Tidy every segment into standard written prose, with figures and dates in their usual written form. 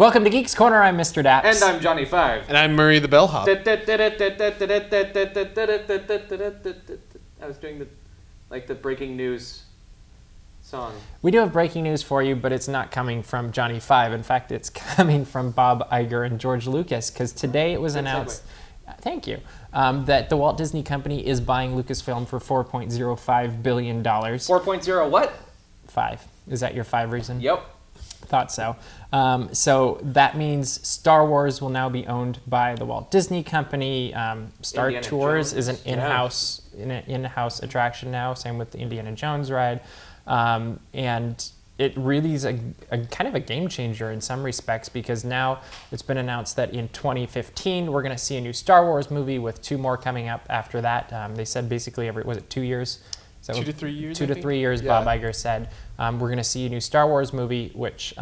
Welcome to Geeks Corner. I'm Mr. DAPs. And I'm Johnny Five. And I'm Murray the Bellhop. I was doing the breaking news song. We do have breaking news for you, but it's not coming from Johnny Five. In fact, it's coming from Bob Iger and George Lucas, because today it was announced, thank you, that the Walt Disney Company is buying Lucasfilm for $4.05 billion. 4.0 what? 5. Is that your 5 reason? Yep. Thought so. So that means Star Wars will now be owned by the Walt Disney Company. Star Indiana Tours Jones. is an in-house attraction now. Same with the Indiana Jones ride, and it really is a kind of a game changer in some respects, because now it's been announced that in 2015 we're going to see a new Star Wars movie with 2 more coming up after that. They said basically was it 2 years? 2 to 3 years. 2 to 3 years, yeah. Bob Iger said. We're going to see a new Star Wars movie, which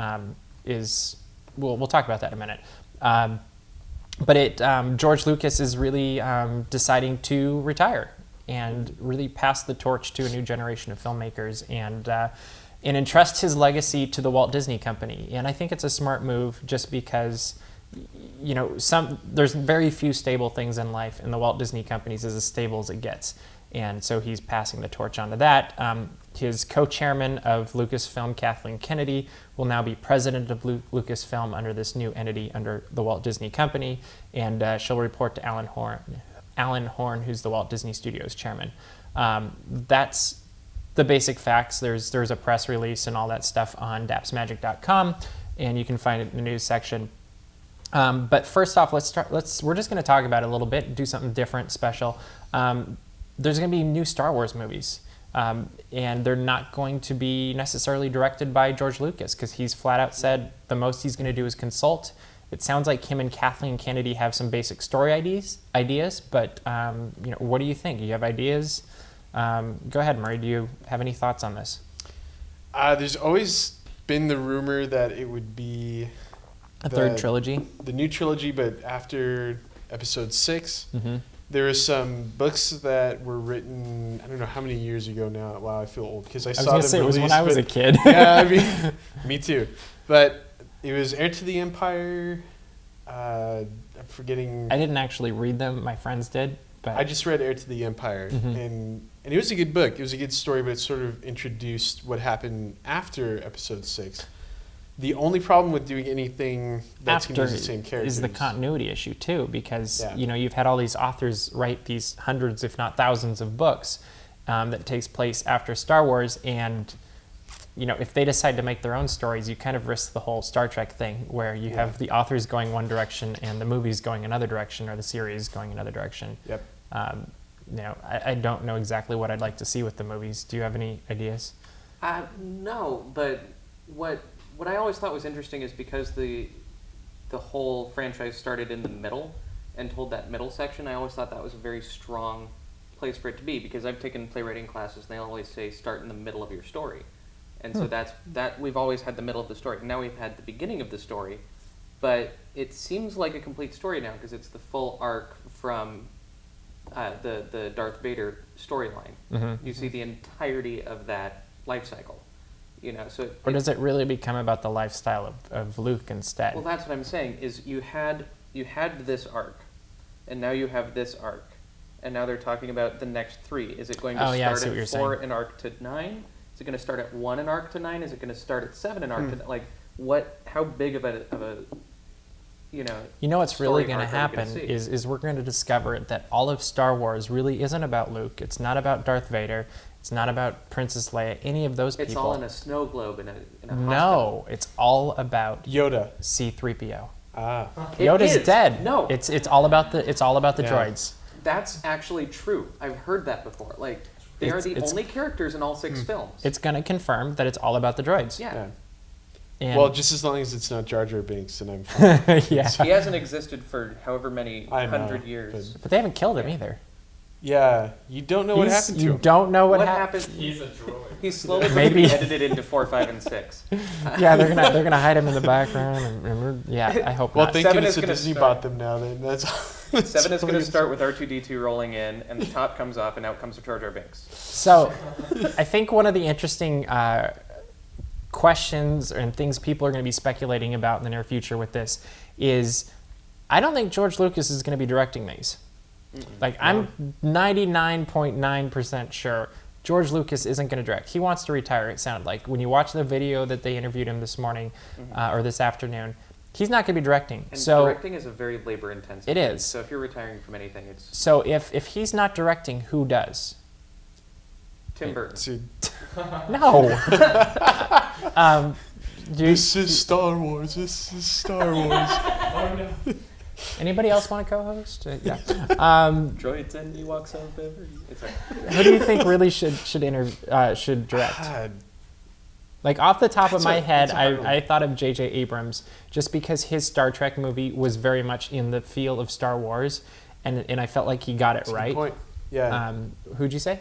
is we'll talk about that in a minute. But George Lucas is really deciding to retire and really pass the torch to a new generation of filmmakers and entrust his legacy to the Walt Disney Company. And I think it's a smart move, just because there's very few stable things in life, and the Walt Disney Company is as stable as it gets. And so he's passing the torch on to that. His co-chairman of Lucasfilm, Kathleen Kennedy, will now be president of Lucasfilm under this new entity under the Walt Disney Company, and she'll report to Alan Horn, who's the Walt Disney Studios chairman. That's the basic facts. There's a press release and all that stuff on dapsmagic.com, and you can find it in the news section. But first off, we're just going to talk about it a little bit, do something different, special. There's going to be new Star Wars movies, and they're not going to be necessarily directed by George Lucas, because he's flat out said the most he's going to do is consult. It sounds like him and Kathleen Kennedy have some basic story ideas, but what do you think? Do you have ideas? Go ahead, Murray. Do you have any thoughts on this? There's always been the rumor that it would be a third trilogy, the new trilogy, but after Episode 6. Mm-hmm. There are some books that were written, I don't know how many years ago now. Wow, I feel old because I saw them released. It was when I was a kid. Yeah, I mean, me too. But it was Heir to the Empire. I'm forgetting. I didn't actually read them. My friends did. But I just read Heir to the Empire, mm-hmm. and it was a good book. It was a good story, but it sort of introduced what happened after Episode 6. The only problem with doing anything that's going to use the same characters is the continuity issue too, because you've had all these authors write these hundreds, if not thousands, of books that takes place after Star Wars, and if they decide to make their own stories, you kind of risk the whole Star Trek thing, where you have the authors going one direction and the movies going another direction, or the series going another direction. Yep. I don't know exactly what I'd like to see with the movies. Do you have any ideas? No, but what I always thought was interesting is because the whole franchise started in the middle and told that middle section, I always thought that was a very strong place for it to be, because I've taken playwriting classes and they always say start in the middle of your story. And so that we've always had the middle of the story. Now we've had the beginning of the story, but it seems like a complete story now, because it's the full arc from the Darth Vader storyline. Mm-hmm. You see the entirety of that life cycle. Or does it really become about the lifestyle of Luke instead? Well, that's what I'm saying, is you had this arc, and now you have this arc, and now they're talking about the next 3. Is it going to start at 4 and arc to 9? Is it going to start at 1 and arc to 9? Is it going to start at 7 and arc to 9? Like, how big of a what's really going to happen is we're going to discover that all of Star Wars really isn't about Luke. It's not about Darth Vader. It's not about Princess Leia, any of those people. It's all in a snow globe in a hospital. No, it's all about Yoda. C-3PO. Yoda's dead. No. It's all about the droids. That's actually true. I've heard that before. Like, they are the only characters in all 6 films. It's going to confirm that it's all about the droids. Yeah. Well, just as long as it's not Jar Jar Binks, and I'm fine. Yeah. He hasn't existed for however many 100 years. But they haven't killed him either. Yeah, you don't know what happened to him. You don't know what happened. He's a droid. He's slowly being edited into 4, 5, and 6. Yeah, they're gonna hide him in the background, and I hope well, not. thank goodness Disney bought them now. Then that's 7 is going to start with R2-D2 rolling in, and the top comes off, and out comes Jar Jar Binks. So, I think one of the interesting questions and things people are going to be speculating about in the near future with this is I don't think George Lucas is going to be directing these. Like, I'm 99.9% sure George Lucas isn't going to direct. He wants to retire, it sounded like. When you watch the video that they interviewed him this morning or this afternoon, he's not going to be directing. And so directing is a very labor-intensive it thing. is. So if you're retiring from anything, it's So if he's not directing, who does? Tim Burton. See, No. this is Star Wars. This is Star Wars. Anybody else want to co-host? Yeah. Droids and Ewoks of Beverly. It's like, Who do you think really should direct? God. Like, off the top of That's my a- head, that's a hard one. I thought of J.J. Abrams just because his Star Trek movie was very much in the feel of Star Wars, and I felt like he got it That's a good right. point. Yeah. Who'd you say?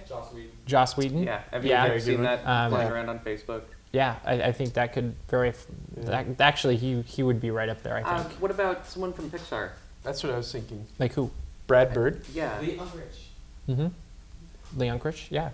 Joss Whedon. yeah. Have you Yeah. ever seen that flying yeah. around on Facebook? Yeah, I think that could actually, he would be right up there, I think. What about someone from Pixar? That's what I was thinking. Like who? Brad Bird. Yeah. Mm-hmm. Lee Unkrich, yeah.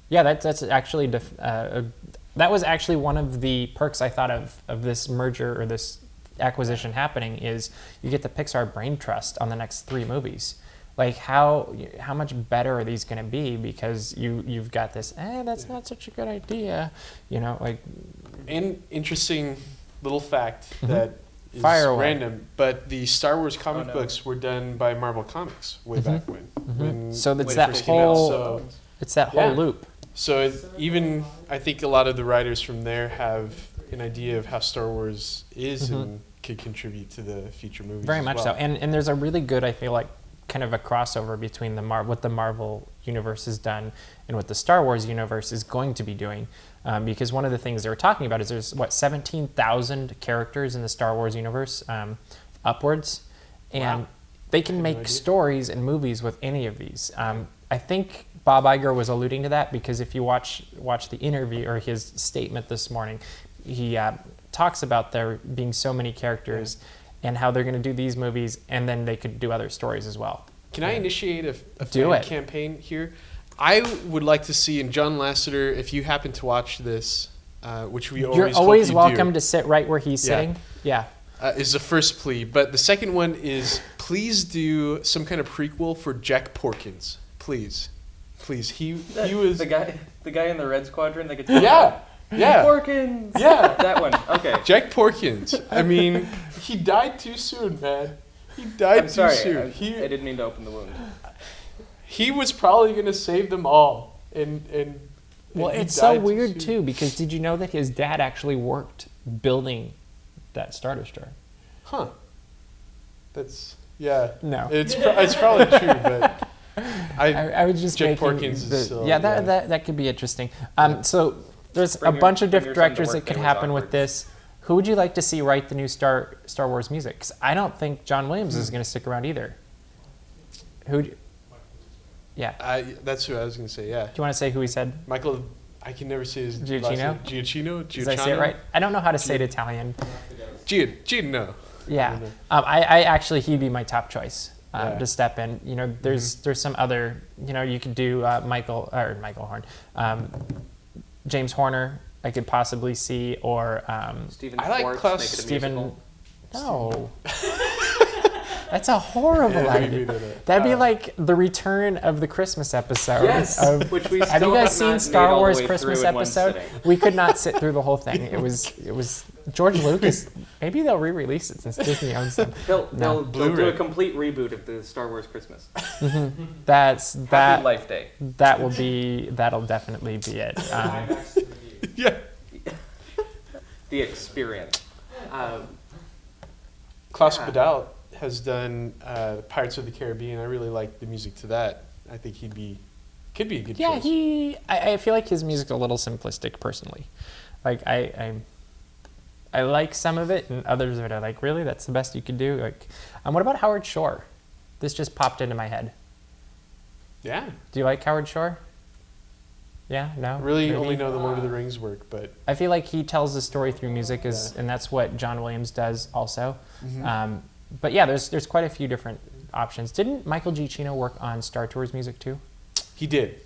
Yeah, that's actually, that was actually one of the perks I thought of this merger or this acquisition happening is you get the Pixar brain trust on the next 3 movies. Like, how much better are these going to be because you've got this, that's not such a good idea, like. And interesting little fact that is Fire away. random, but the Star Wars comic books were done by Marvel Comics way back when So when it's it that first came out. whole, it's that whole Yeah. loop. So even I think a lot of the writers from there have an idea of how Star Wars is and could contribute to the future movies. Very as much well. so. And there's a really good, I feel like, kind of a crossover between what the Marvel universe has done and what the Star Wars universe is going to be doing. Because one of the things they were talking about is there's, 17,000 characters in the Star Wars universe upwards. And they can make stories and movies with any of these. I think Bob Iger was alluding to that because if you watch the interview or his statement this morning, he talks about there being so many characters and how they're going to do these movies and then they could do other stories as well. Can I initiate a Do fan it. campaign here? I would like to see, and John Lasseter, if you happen to watch this, which we You're always always hope you welcome do, to sit right where he's sitting. Yeah. is the first plea. But the second one is please do some kind of prequel for Jack Porkins. Please. He was the guy in the Red Squadron that gets yeah. Porkins. Yeah. That one. Okay. Jack Porkins. I mean, he died too soon, man. He died I'm sorry. too soon. I didn't mean to open the wound. He was probably going to save them all, and Well, he it's so died weird soon. too because did you know that his dad actually worked building that Star Destroyer? Huh. That's No. It's probably true, but I would just Jack making Porkins is the- still, yeah, yeah. that could be interesting. So there's Bring a your- bunch of bring different your son to directors work, that could it was happen with awkward. this. Who would you like to see write the new Star Wars music? 'Cause I don't think John Williams is going to stick around either. Yeah. that's who I was going to say. Yeah, Do you want to say who he said? Michael. I can never say his Giacchino? last name. Giacchino. Did I say it right? I don't know how to say it Italian. Gino. Yeah. know. I actually, he'd be my top choice Yeah. to step in. There's some other, you could do Michael Horn. James Horner, I could possibly see, or Stephen I like Schwartz, Klaus make it a Stephen. musical. No. That's a horrible Yeah, idea. we did it. That'd be like the return of the Christmas episode. Yes, of- which we have still you guys have seen not Star made all the Wars way Christmas through in one episode? sitting. We could not sit through the whole thing. It was George Lucas. Maybe they'll re-release it since Disney owns them. They'll do Blu-ray. a complete reboot of the Star Wars Christmas. That Life Day. that'll definitely be it. Yeah. The Experience. Klaus Yeah. Badal has done Pirates of the Caribbean. I really like the music to that. I think could be a good Yeah, choice. I feel like his music's a little simplistic personally. Like I like some of it, and others of it are like, really, that's the best you could do. Like, what about Howard Shore? This just popped into my head. Yeah. Do you like Howard Shore? Yeah, no. I really Maybe? only know the Lord of the Rings work, but I feel like he tells the story through music, and that's what John Williams does also. But yeah, there's quite a few different options. Didn't Michael Giacchino work on Star Tours music too? he did.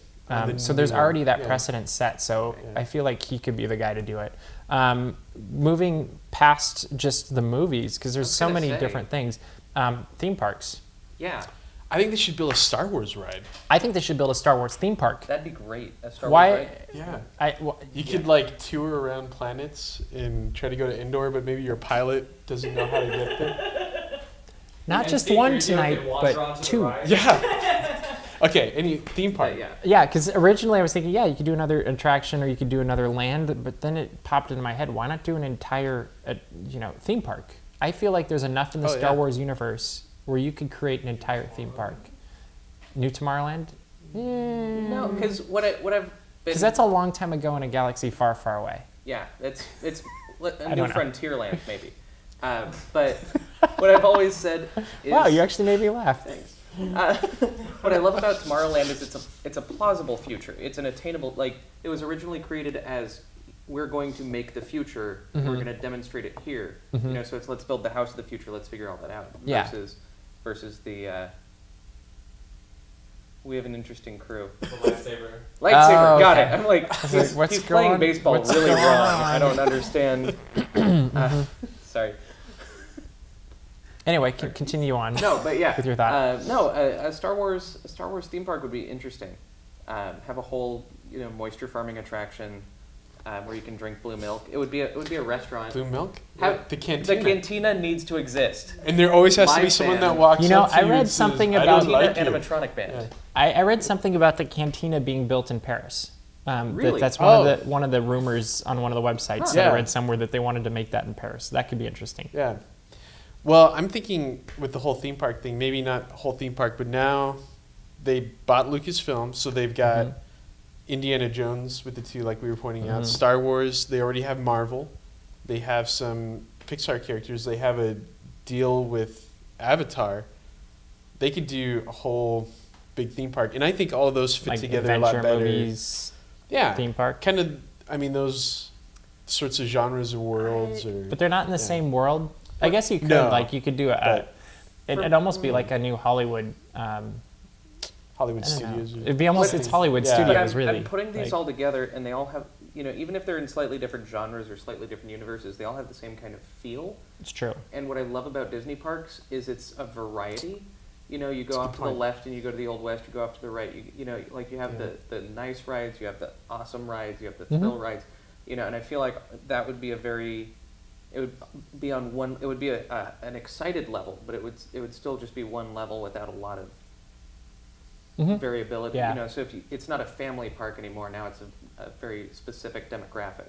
So there's already that yeah. precedent set. So Yeah. I feel like he could be the guy to do it. Moving past just the movies, because there's I was so gonna many say. different things. Theme parks. Yeah, I think they should build a Star Wars ride. I think they should build a Star Wars theme park. that'd be great. A Star Why? Wars ride. Yeah. You could like tour around planets and try to go to Endor, but maybe your pilot doesn't know how to get there. Not And just Steve one Rizzo tonight, could wander but onto the 2. ride. Yeah. Okay. Any theme park? Yeah. Yeah, because originally I was thinking, yeah, you could do another attraction or you could do another land, but then it popped into my head, why not do an entire, theme park? I feel like there's enough in the Oh, Star yeah. Wars universe where you could create an entire theme park. New Tomorrowland? No, because what I've been. Because that's a long time ago in a galaxy far, far away. Yeah, it's I a new don't know. frontier land maybe. But what I've always said is. Wow, you actually made me laugh. Thanks. What I love about Tomorrowland is it's a plausible future. It's an attainable. Like it was originally created as we're going to make the future. We're going to demonstrate it here. So it's let's build the house of the future. Let's figure all that out. Yeah. Versus the. We have an interesting crew. The lightsaber. Lightsaber, Oh, got okay. it. I'm like, like, he's what's playing going- baseball what's really going wrong. on? I don't understand. Sorry. Anyway, continue on. No, but yeah. With your thought. A Star Wars theme park would be interesting. Have a whole moisture farming attraction where you can drink blue milk. It would be a restaurant. Blue milk? Have- The cantina. The cantina needs to exist. And there always has to My be someone fan. that walks up to I you read and says, something "I about- don't like Cantina you." animatronic band. Yeah. I read something about the cantina being built in Paris. Really? That's Oh. one of the rumors on one of the websites Huh. that I Yeah. read somewhere that they wanted to make that in Paris. That could be interesting. Yeah. Well, I'm thinking with the whole theme park thing, maybe not whole theme park, but now they bought Lucasfilm, so they've got Indiana Jones with the 2, like we were pointing out. Star Wars, they already have Marvel. They have some Pixar characters. They have a deal with Avatar. They could do a whole big theme park. And I think all of those fit Like together a adventure lot better. movies, Yeah. theme park. Kind of, those sorts of genres or worlds. But they're not in the Yeah. same world. I guess you could. No, Like you could do but- it'd almost be like a new Hollywood. Hollywood I don't know. Studios. It'd be almost it's Hollywood Yeah. But Studios, I'm really. putting these Like, all together, and they all have, even if they're in slightly different genres or slightly different universes, they all have the same kind of feel. It's true. And what I love about Disney parks is it's a variety. You go That's a off good to point. the left and you go to the Old West, you go off to the right. You have Yeah. the nice rides, you have the awesome rides, you have the Mhm. thrill rides. And I feel like that would be it would be on one, it would be an excited level, but it would still just be one level without a lot of Mhm. variability. Yeah. So it's not a family park anymore. Now it's a very specific demographic,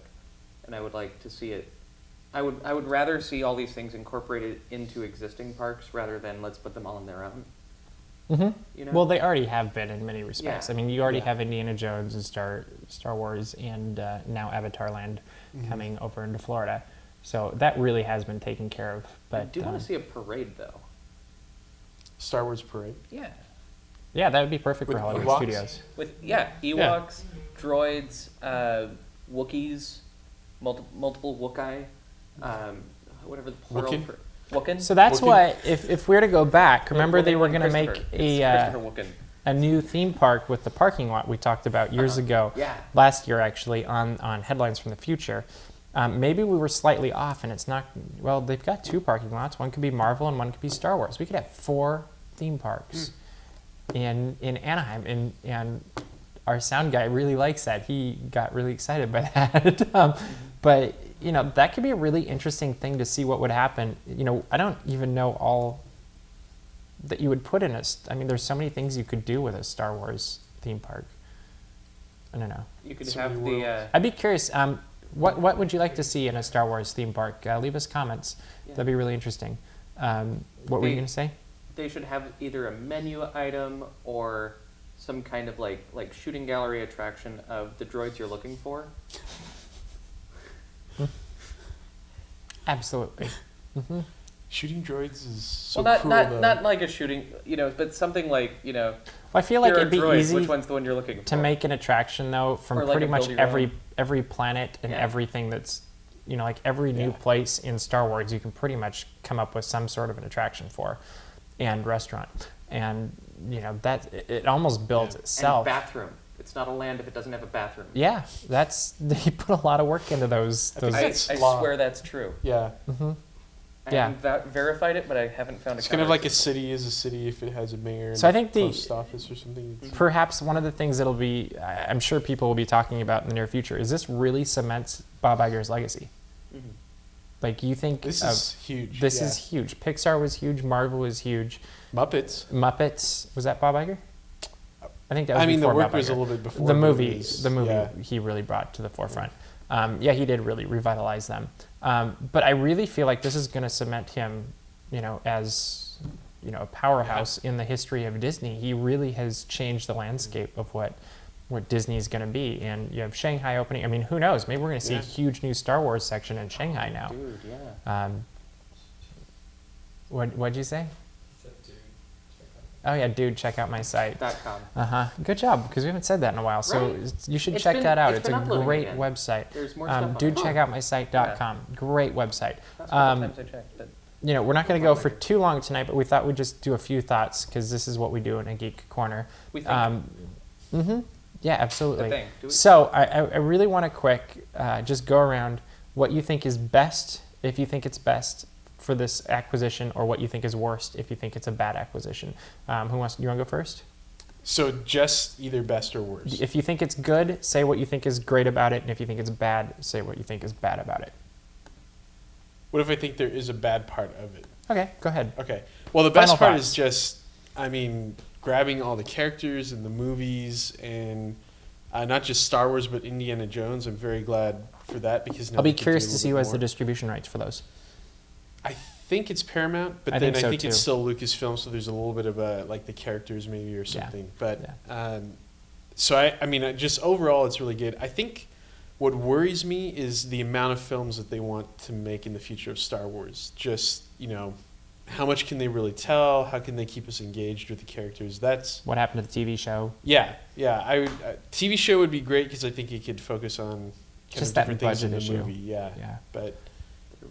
and I would like to see it. I would rather see all these things incorporated into existing parks rather than let's put them all on their own. Mhm. Well, they already have been in many respects. Yeah. I mean, you already Yeah. have Indiana Jones and Star Wars and now Avatar Land coming over into Florida. So that really has been taken care of. But I do want to see a parade though. Star Wars Parade. Yeah. yeah, that would be perfect With for Hollywood Ewoks? Studios. With Ewoks, droids, Wookiees, multiple Wookiee, whatever the plural Wookin? for Wookin. So that's Wookiee? why, if we're to go back, remember they were going to make Christopher. It's Christopher Wookin. a new theme park with the parking lot we talked about years ago, Yeah. last year actually, on Headlines from the Future. Maybe we were slightly off, and it's not. Well, they've got 2 parking lots. One could be Marvel, and one could be Star Wars. We could have 4 theme parks in Anaheim, and our sound guy really likes that. He got really excited by that. But that could be a really interesting thing to see what would happen. I don't even know all that you would put in I mean, there's so many things you could do with a Star Wars theme park. I don't know. You could So have many the. I'd be curious. What would you like to see in a Star Wars theme park? Leave us comments. Yeah. That'd be really interesting. What were you going to say? They should have either a menu item or some kind of like shooting gallery attraction of the droids you're looking for. Absolutely. Shooting droids is so Well, cool. not though. not like a shooting, but something like Well, I feel like here are it'd be droids, easy which one's the one you're looking for? to make an attraction though from Or like pretty a much build your own. every planet and Yeah. everything that's like every new Yeah. place in Star Wars you can pretty much come up with some sort of an attraction for, and restaurant, and that it almost builds Yeah. itself. And bathroom. It's not a land if it doesn't have a bathroom. Yeah, they put a lot of work into those. I That's law. swear that's true. Yeah. I Yeah. haven't verified it, but I haven't found a It's kind of like a city is a city if it has a mayor and So I think a post office or something. Perhaps one of the things that'll be, I'm sure people will be talking about in the near future, is this really cements Bob Iger's legacy? Mm-hmm. Like, you think This is huge. This yeah. is huge. Pixar was huge. Marvel was huge. Muppets, was that Bob Iger? I think that was the before work Bob was Iger. a little bit before. The but movie, it was- the movie yeah. he really brought to the forefront. Yeah, he did really revitalize them. But I really feel like this is going to cement him, as a powerhouse in the history of Disney. He really has changed the landscape of what Disney is going to be. And you have Shanghai opening. I mean, who knows? Maybe we're going to see a huge new Star Wars section in Shanghai now. Dude, yeah. What'd you say? Oh yeah, dude, check out my site. .com. Good job, because we haven't said that in a while. So Right. you should It's check been- that out. it's It's been a uploading great again. website. There's more stuff on Dude, it. check out my site.com. Great website. That's a couple times I checked, but We're not going to go for too long tonight, but we thought we'd just do a few thoughts because this is what we do in a Geek Corner. we think Yeah, absolutely. the thing. Do we? So I really want to quick just go around what you think is best, if you think it's best for this acquisition, or what you think is worst if you think it's a bad acquisition. You want to go first? So just either best or worst. If you think it's good, say what you think is great about it, and if you think it's bad, say what you think is bad about it. What if I think there is a bad part of it? Okay, go ahead. Okay. Well, the best Final part thoughts. is just, grabbing all the characters and the movies and not just Star Wars, but Indiana Jones. I'm very glad for that because now I'll be they can do curious a to little see bit who has the more. distribution rights for those. I think it's Paramount, but I then think so, I think it's too. still Lucasfilm, so there's a little bit of the characters maybe or something. But so just overall, it's really good. I think what worries me is the amount of films that they want to make in the future of Star Wars. Just how much can they really tell? How can they keep us engaged with the characters? That's What happened to the TV show? yeah. TV show would be great because I think it could focus on kind Just of that different things in the budget issue. movie. Yeah. Yeah. But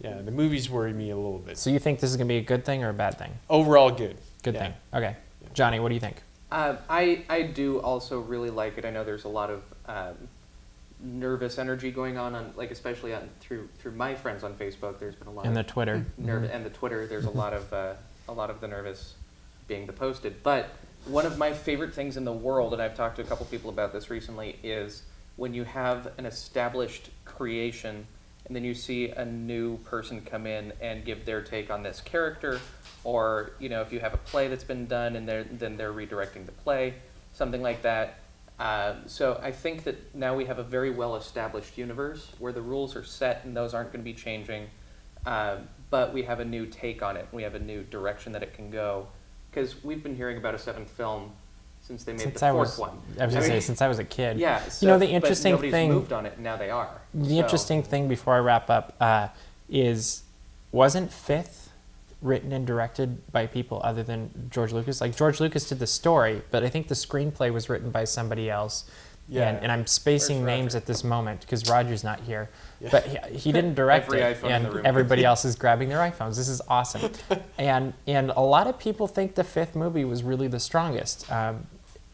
yeah, the movies worry me a little bit. So you think this is going to be a good thing or a bad thing? Overall, good. Good Yeah. thing. Okay. Johnny, what do you think? I do also really like it. I know there's a lot of nervous energy going on especially through my friends on Facebook. There's been a lot And the of Twitter. and the Twitter. There's a lot of the nervous being posted. But one of my favorite things in the world, and I've talked to a couple people about this recently, is when you have an established creation and then you see a new person come in and give their take on this character, or if you have a play that's been done and then they're redirecting the play, something like that. So I think that now we have a very well-established universe where the rules are set and those aren't going to be changing, but we have a new take on it. We have a new direction that it can go, because we've been hearing about a seventh film since they made Since the I fourth was, one. I was going to say, since I was a kid. Yeah. the interesting but nobody's thing. moved on it, and now they are. The interesting thing before I wrap up wasn't Fifth written and directed by people other than George Lucas? Like, George Lucas did the story, but I think the screenplay was written by somebody else. Yeah. And I'm spacing Where's names Roger? at this moment because Roger's not here. Yeah. But he didn't direct Every it, iPhone in the and room. everybody else is grabbing their iPhones. This is awesome. and a lot of people think the fifth movie was really the strongest.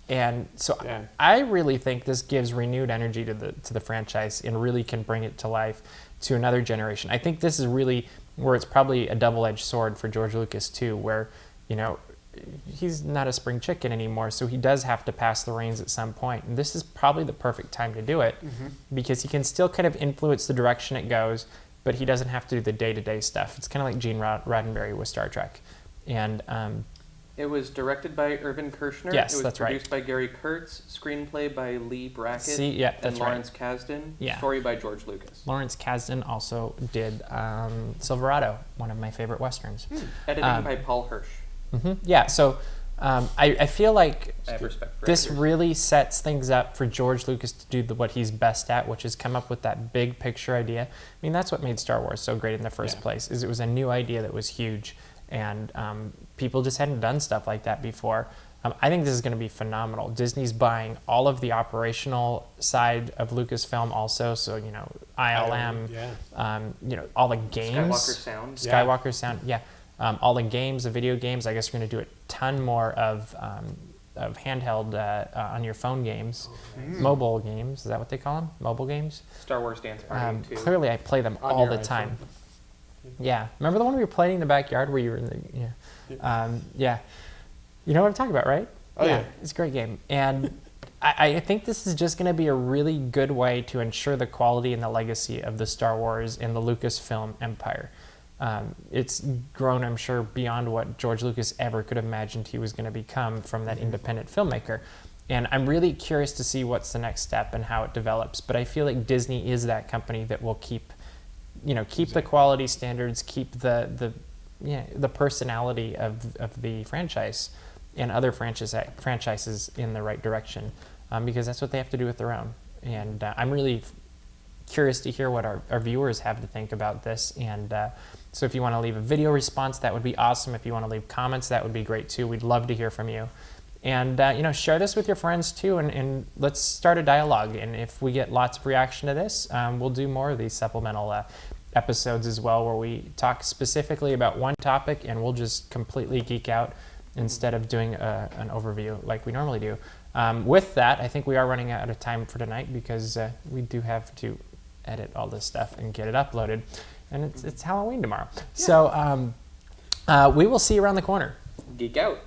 And so Yeah. I really think this gives renewed energy to the franchise and really can bring it to life to another generation. I think this is really where it's probably a double-edged sword for George Lucas too, where he's not a spring chicken anymore, so he does have to pass the reins at some point. And this is probably the perfect time to do it because he can still kind of influence the direction it goes, but he doesn't have to do the day-to-day stuff. It's kind of like Gene Roddenberry with Star Trek. And It was directed by Irvin Kershner. Yes, it was that's right. produced by Gary Kurtz. Screenplay by Lee Brackett. See, yeah, and that's right. Lawrence Kasdan. Yeah. Story by George Lucas. Lawrence Kasdan also did Silverado, one of my favorite Westerns. Editing by Paul Hirsch. Yeah, so I feel like I have respect for this editors. really sets things up for George Lucas to do what he's best at, which is come up with that big picture idea. I mean, that's what made Star Wars so great in the first place, is it was a new idea that was huge, and people just hadn't done stuff like that before. I think this is going to be phenomenal. Disney's buying all of the operational side of Lucasfilm also, so, ILM, all the games. Skywalker Sound. Skywalker Sound, yeah. All the games, the video games, I guess we're going to do a ton more of handheld on your phone games, mobile games. Is that what they call them? Mobile games. Star Wars Dance Party too. Clearly, I play them On all your the time. iPhone. Yeah, remember the one we were playing in the backyard where you were in the yeah. You know what I'm talking about, right? Oh, yeah. It's a great game, and I think this is just going to be a really good way to ensure the quality and the legacy of the Star Wars and the Lucasfilm empire. It's grown, I'm sure, beyond what George Lucas ever could have imagined he was going to become from that independent filmmaker. And I'm really curious to see what's the next step and how it develops. But I feel like Disney is that company that will keep the quality standards, keep the personality of the franchise and other franchises in the right direction, because that's what they have to do with their own. And I'm really curious to hear what our viewers have to think about this. And so if you want to leave a video response, that would be awesome. If you want to leave comments, that would be great too. We'd love to hear from you. And share this with your friends too, and let's start a dialogue. And if we get lots of reaction to this, we'll do more of these supplemental episodes as well, where we talk specifically about one topic and we'll just completely geek out instead of doing an overview like we normally do. With that, I think we are running out of time for tonight, because we do have to edit all this stuff and get it uploaded, and it's Halloween tomorrow. Yeah. So we will see you around the corner. Geek out.